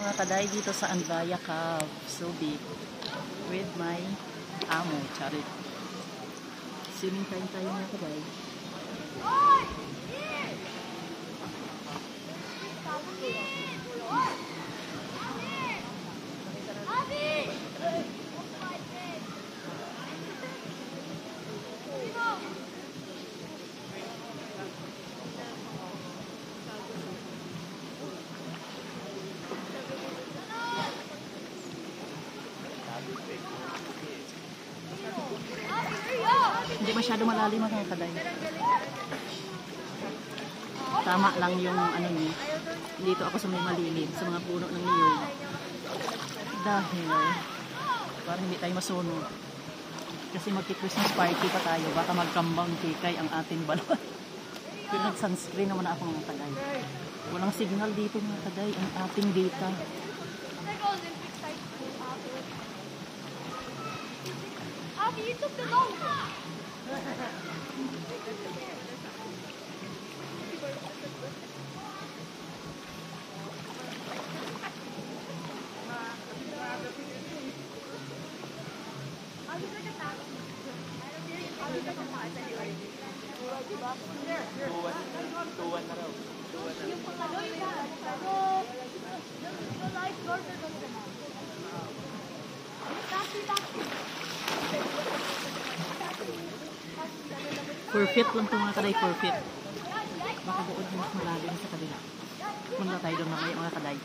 Mga kaday dito sa Andaya Cave, Subic, with my amo, Charit. Swimming time tayo mga kaday. Hindi masyado malalim mga kaday. Tama lang yung ano niya. Dito ako sa may malilim, sa mga puno ng niyog. Dahil parang hindi tayo masunod. Kasi magki-Christmas party pa tayo. Baka magkambang kikay ang ating balon. Pero nag-sunscreen naman ako mga kaday. Walang signal dito mga kaday. Ang ating data. You took the long Perfect lang ito mga kaday, perfect. Baka doon mas malalim sa kabila. Punta tayo doon mamaya mga kaday.